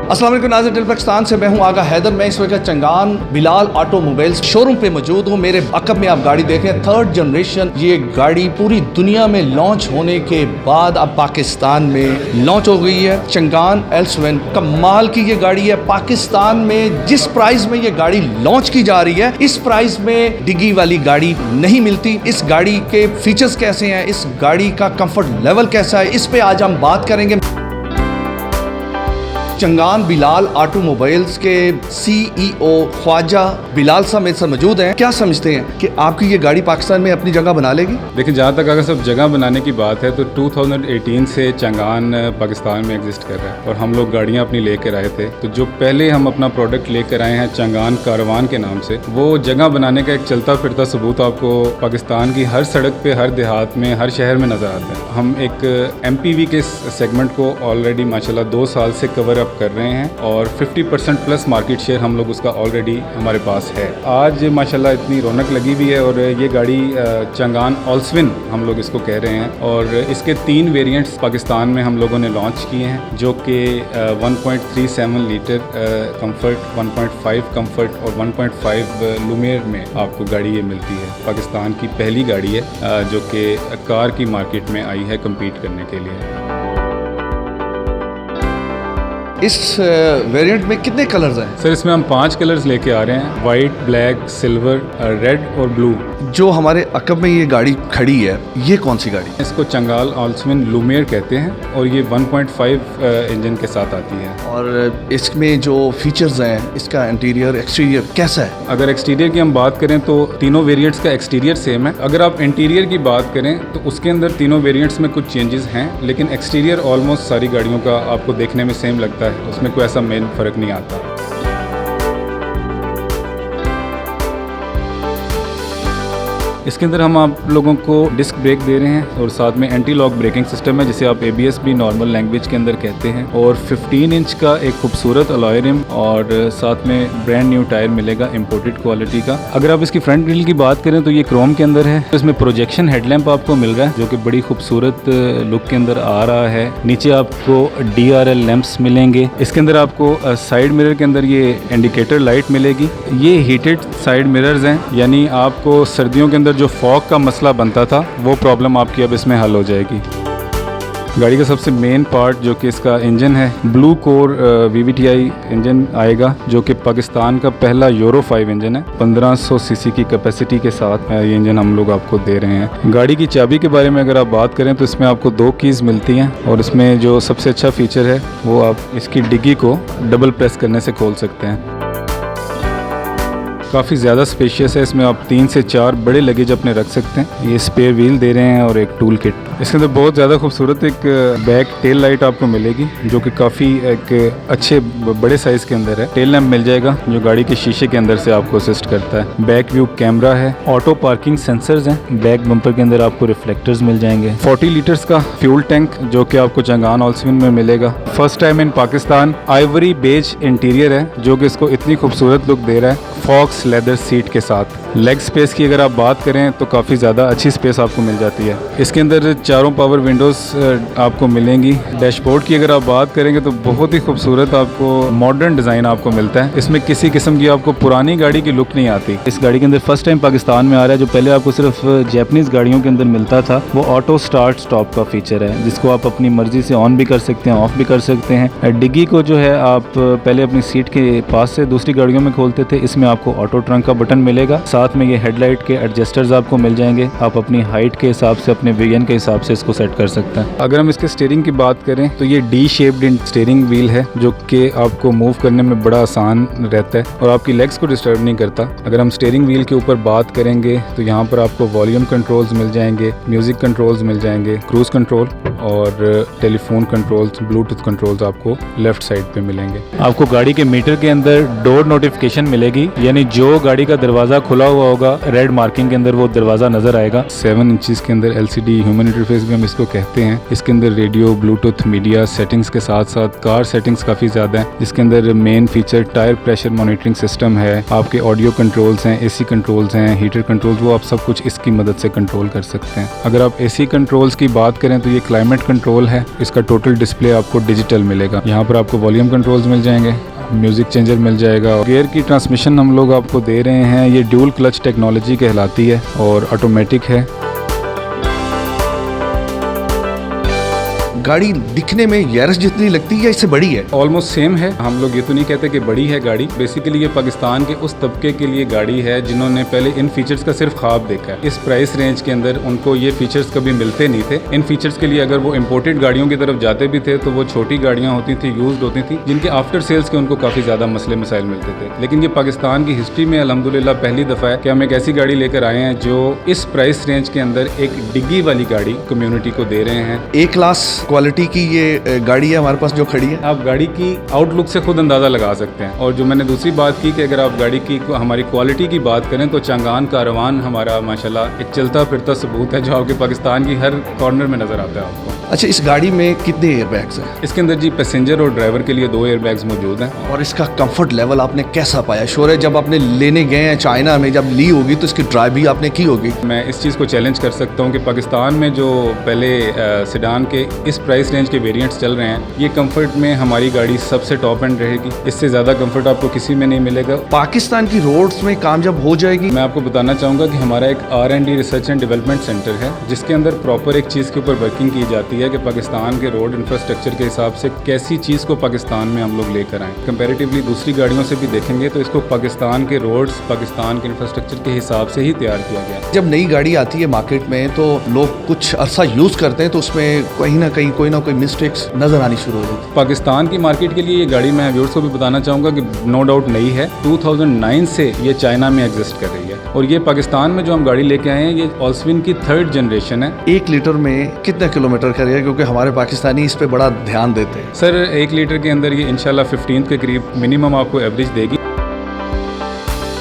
अस्सलाम वालेकुम नाज़रीन, टेल पाकिस्तान से मैं हूं आगा हैदर। मैं इस वक्त चंगान बिलाल ऑटोमोबाइल्स शोरूम पे मौजूद हूं। मेरे अकब में आप गाड़ी देखें, थर्ड जनरेशन। ये गाड़ी पूरी दुनिया में लॉन्च होने के बाद अब पाकिस्तान में लॉन्च हो गई है। चंगान L7 कमाल की ये गाड़ी है। पाकिस्तान में जिस प्राइस में ये गाड़ी लॉन्च की जा रही है, इस प्राइस में डिग्गी वाली गाड़ी नहीं मिलती। इस गाड़ी के फीचर्स कैसे हैं, इस गाड़ी का कंफर्ट लेवल कैसा है, इस पे आज हम बात करेंगे। चंगान बिलाल ऑटोमोबाइल्स के CEO ख्वाजा बिलाल साहब मेरे साथ मौजूद हैं। क्या समझते हैं कि आपकी ये गाड़ी पाकिस्तान में अपनी जगह बना लेगी? देखिए, जहाँ तक अगर सब जगह बनाने की बात है तो 2018 से चंगान पाकिस्तान में एग्जिस्ट कर रहा है और हम लोग गाड़ियाँ अपनी लेकर आए थे। तो जो पहले हम अपना प्रोडक्ट लेकर आए हैं चंगान कारवान के नाम से, वो जगह बनाने का एक चलता फिरता सबूत आपको पाकिस्तान की हर सड़क पे, हर देहात में, हर शहर में नज़र आता है। हम एक MPV के सेगमेंट को ऑलरेडी माशाल्लाह 2 साल से कवर कर रहे हैं और 50% प्लस मार्केट शेयर हम लोग उसका ऑलरेडी हमारे पास है। आज माशाल्लाह इतनी रौनक लगी हुई है और ये गाड़ी चंगान ऑल्सविन हम लोग इसको कह रहे हैं और इसके 3 वेरिएंट्स पाकिस्तान में हम लोगों ने लॉन्च किए हैं, जो कि 1.37 लीटर कंफर्ट, 1.5 कंफर्ट और 1.5 लुमियर में आपको गाड़ी ये मिलती है। पाकिस्तान की पहली गाड़ी है जो कि कार की मार्केट में आई है कम्पीट करने के लिए। इस वेरिएंट में कितने कलर्स हैं? सर, इसमें हम 5 कलर्स लेके आ रहे हैं, वाइट, ब्लैक, सिल्वर, रेड और ब्लू। जो हमारे अकब में ये गाड़ी खड़ी है, ये कौन सी गाड़ी है? इसको चंगाल ऑल्सविन लुमियर कहते हैं और ये 1.5 इंजन के साथ आती है। और इसमें जो फीचर्स हैं, इसका इंटीरियर एक्सटीरियर कैसा है? अगर एक्सटीरियर की हम बात करें तो तीनों वेरिएंट्स का एक्सटीरियर सेम है। अगर आप इंटीरियर की बात करें तो उसके अंदर तीनों वेरिएंट्स में कुछ चेंजेस हैं, लेकिन एक्सटीरियर ऑलमोस्ट सारी गाड़ियों का आपको देखने में सेम लगता है, उसमें कोई ऐसा मेन फ़र्क नहीं आता। इसके अंदर हम आप लोगों को डिस्क ब्रेक दे रहे हैं और साथ में एंटी लॉक ब्रेकिंग सिस्टम है, जिसे आप ABS भी नॉर्मल लैंग्वेज के अंदर कहते हैं, और 15 इंच का एक खूबसूरत अलॉय रिम और साथ में ब्रांड न्यू टायर मिलेगा इंपोर्टेड क्वालिटी का। अगर आप इसकी फ्रंट ग्रिल की बात करें तो ये क्रोम के अंदर है। इसमें प्रोजेक्शन हेडलैम्प आपको मिल रहा है जो कि बड़ी खूबसूरत लुक के अंदर आ रहा है। नीचे आपको DRL लैंप्स मिलेंगे। इसके अंदर आपको साइड मिरर के अंदर ये इंडिकेटर लाइट मिलेगी। ये हीटेड साइड मिरर्स हैं, यानी आपको सर्दियों के अंदर जो फॉग का मसला बनता था वो प्रॉब्लम आपकी अब इसमें हल हो जाएगी। गाड़ी का सबसे मेन पार्ट जो कि इसका इंजन है, ब्लू कोर VVTi इंजन आएगा, जो कि पाकिस्तान का पहला यूरो 5 इंजन है। 1500 सीसी की कैपेसिटी के साथ ये इंजन हम लोग आपको दे रहे हैं। गाड़ी की चाबी के बारे में अगर आप बात करें तो इसमें आपको 2 कीज़ मिलती हैं और इसमें जो सबसे अच्छा फीचर है वो आप इसकी डिग्गी को डबल प्रेस करने से खोल सकते हैं। काफ़ी ज़्यादा स्पेशियस है। इसमें आप 3 से 4 बड़े लगेज अपने रख सकते हैं। ये स्पेयर व्हील दे रहे हैं और एक टूल किट। इसके अंदर बहुत ज़्यादा खूबसूरत एक बैक टेल लाइट आपको मिलेगी, जो कि काफ़ी एक अच्छे बड़े साइज़ के अंदर है। टेल लैंप मिल जाएगा जो गाड़ी के शीशे के अंदर से आपको असिस्ट करता है। बैक व्यू कैमरा है, ऑटो पार्किंग सेंसर्स हैं। बैक बम्पर के अंदर आपको रिफ्लेक्टर्स मिल जाएंगे। 40 लीटर्स का फ्यूल टैंक जो कि आपको चंगान ऑल्सविन में मिलेगा। First time in Pakistan ivory beige interior है जो कि इसको इतनी खूबसूरत लुक दे रहा है, फॉक्स लेदर सीट के साथ। लेग स्पेस की अगर आप बात करें तो काफ़ी ज़्यादा अच्छी स्पेस आपको मिल जाती है। इसके अंदर चारों पावर विंडोज़ आपको मिलेंगी। डैशबोर्ड की अगर आप बात करेंगे तो बहुत ही खूबसूरत आपको मॉडर्न डिज़ाइन आपको मिलता है। इसमें किसी किस्म की आपको पुरानी गाड़ी की लुक नहीं आती। इस गाड़ी के अंदर फर्स्ट टाइम पाकिस्तान में आ रहा है। जो पहले आपको सिर्फ जैपनीज़ गाड़ियों के अंदर मिलता था, वो ऑटो स्टार्ट स्टॉप का फीचर है, जिसको आप अपनी मर्जी से ऑन भी कर सकते हैं, ऑफ भी कर सकते हैं। डिग्गी को जो है आप पहले अपनी सीट के पास से दूसरी गाड़ियों में खोलते थे, इसमें आपको ऑटो ट्रंक का बटन मिलेगा। साथ में ये हेडलाइट के एडजस्टर्स आपको मिल जाएंगे। आप अपनी हाइट के हिसाब से, अपने विजन के हिसाब से इसको सेट कर सकते हैं। अगर हम इसके स्टीयरिंग की बात करें तो ये डी शेप्ड स्टीयरिंग व्हील है, जो कि आपको मूव करने में बड़ा आसान रहता है और आपकी लेग्स को डिस्टर्ब नहीं करता। अगर हम स्टीयरिंग व्हील के ऊपर बात करेंगे तो यहाँ पर आपको वॉल्यूम कंट्रोल्स मिल जाएंगे, म्यूजिक कंट्रोल्स मिल जाएंगे, क्रूज कंट्रोल और टेलीफोन कंट्रोल्स, ब्लूटूथ कंट्रोल्स आपको लेफ्ट साइड पे मिलेंगे। आपको गाड़ी के मीटर के अंदर डोर नोटिफिकेशन मिलेगी, यानी जो गाड़ी का दरवाज़ा खुला हुआ होगा, रेड मार्किंग के अंदर वो दरवाज़ा नज़र आएगा। 7 इंचज़ के अंदर LCD ह्यूमन इंटरफेस भी हम इसको कहते हैं। इसके अंदर रेडियो, ब्लूटूथ, मीडिया सेटिंग्स के साथ साथ कार सेटिंग्स काफ़ी ज़्यादा हैं, जिसके अंदर main feature tyre pressure monitoring system है, आपके ऑडियो कंट्रोल्स हैं, AC कंट्रोल्स हैं, हीटर कंट्रोल्स, वो आप सब कुछ इसकी मदद से कंट्रोल कर सकते हैं। अगर आप AC कंट्रोल्स की बात करें तो ये क्लाइमेट क्लाइमेट कंट्रोल है, इसका टोटल डिस्प्ले आपको डिजिटल मिलेगा। यहाँ पर आपको वॉल्यूम कंट्रोल्स मिल जाएंगे, म्यूज़िक चेंजर मिल जाएगा। गियर की ट्रांसमिशन हम लोग आपको दे रहे हैं, ये ड्यूल क्लच टेक्नोलॉजी कहलाती है और ऑटोमेटिक है। गाड़ी दिखने में यारिस जितनी लगती है या इससे बड़ी है? ऑलमोस्ट सेम है। हम लोग ये तो नहीं कहते कि बड़ी है गाड़ी। बेसिकली ये पाकिस्तान के उस तबके के लिए गाड़ी है जिन्होंने पहले इन फीचर्स का सिर्फ ख्वाब देखा है। इस प्राइस रेंज के अंदर उनको ये फीचर्स कभी मिलते नहीं थे। इन फीचर्स के लिए अगर वो इम्पोर्टेड गाड़ियों की तरफ जाते भी थे तो वो छोटी गाड़ियाँ होती थी, यूज्ड होती थी, जिनके आफ्टर सेल्स के उनको काफ़ी ज़्यादा मसले मसाइल मिलते थे। लेकिन ये पाकिस्तान की हिस्ट्री में अल्हम्दुलिल्लाह पहली दफ़ा है कि हम एक ऐसी गाड़ी लेकर आए हैं जो इस प्राइस रेंज के अंदर एक डिग्गी वाली गाड़ी कम्युनिटी को दे रहे हैं। ए क्लास क्वालिटी की ये गाड़ी है हमारे पास जो खड़ी है। आप गाड़ी की आउटलुक से खुद अंदाज़ा लगा सकते हैं। और जो मैंने दूसरी बात की कि अगर आप गाड़ी की हमारी क्वालिटी की बात करें तो चंगान कारवान हमारा माशाल्लाह एक चलता फिरता सबूत है जो आपके पाकिस्तान की हर कॉर्नर में नज़र आता है आपको। अच्छा, इस गाड़ी में कितने एयरबैग्स हैं? इसके अंदर जी पैसेंजर और ड्राइवर के लिए 2 एयरबैग्स मौजूद हैं। और इसका कंफर्ट लेवल आपने कैसा पाया? शोर है जब आपने लेने गए हैं चाइना में, जब ली होगी तो इसकी ड्राइव भी आपने की होगी। मैं इस चीज़ को चैलेंज कर सकता हूँ कि पाकिस्तान में जो पहले सेडान के इस प्राइस रेंज के वेरिएंट्स चल रहे हैं, ये कंफर्ट में हमारी गाड़ी सबसे टॉप एंड रहेगी। इससे ज़्यादा कंफर्ट आपको किसी में नहीं मिलेगा। पाकिस्तान की रोड्स में कामयाब हो जाएगी। मैं आपको बताना चाहूँगा कि हमारा एक R&D research and development centre है जिसके अंदर प्रॉपर एक चीज़ के ऊपर वर्किंग की जाती है कि पाकिस्तान के रोड इंफ्रास्ट्रक्चर के हिसाब से कैसी चीज़ को पाकिस्तान में हम लोग लेकर आएँ। कंपैरेटिवली दूसरी गाड़ियों से भी देखेंगे तो इसको पाकिस्तान के रोड्स, पाकिस्तान के इंफ्रास्ट्रक्चर के हिसाब से ही तैयार किया गया। जब नई गाड़ी आती है मार्केट में तो लोग कुछ अरसा यूज़ करते हैं तो उसमें कहीं ना कहीं कोई ना कोई मिस्टेक्स नज़र आनी शुरू हो जाती है। पाकिस्तान की मार्केट के लिए ये गाड़ी मैं व्यूअर्स को भी बताना चाहूँगा कि नो डाउट नई है। 2009 से ये चाइना में एग्जिस्ट कर रही है और ये पाकिस्तान में जो हम गाड़ी लेके आए हैं ये ऑल्सविन की 3rd जनरेशन है। 1 लीटर में कितना किलोमीटर करेगा? क्योंकि हमारे पाकिस्तानी इस पे बड़ा ध्यान देते हैं। सर 1 लीटर के अंदर ये इंशाल्लाह 15 के करीब मिनिमम आपको एवरेज देगी।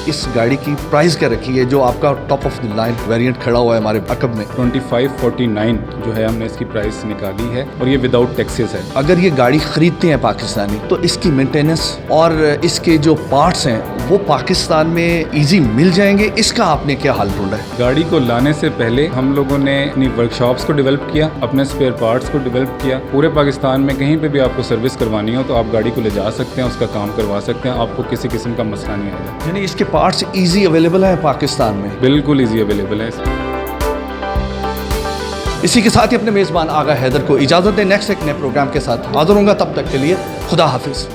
इस गाड़ी की प्राइस क्या रखी है जो आपका top of the line variant खड़ा हुआ है हमारे अकब में? 2549 जो है हमने इसकी प्राइस निकाली है और ये विदाउट टैक्सेस है। अगर ये गाड़ी खरीदते हैं पाकिस्तानी तो इसकी मेंटेनेंस और इसके जो पार्ट्स हैं वो पाकिस्तान में इजी मिल जाएंगे? इसका आपने क्या हाल ढूंढा है? गाड़ी को लाने से पहले हम लोगों ने अपनी वर्कशॉप्स को डेवलप किया, अपने स्पेयर पार्ट्स को डेवलप किया। पूरे पाकिस्तान में कहीं पे भी आपको सर्विस करवानी हो तो आप गाड़ी को ले जा सकते हैं, उसका काम करवा सकते हैं, आपको किसी किस्म का मसला नहीं आएगा। यानी इसके पार्ट्स इजी अवेलेबल है पाकिस्तान में? बिल्कुल इजी अवेलेबल है। इसी के साथ ही अपने मेज़बान आगा हैदर को इजाज़त दें। नेक्स्ट एक नए प्रोग्राम के साथ हाजिर होंगे, तब तक के लिए खुदा हाफिज़।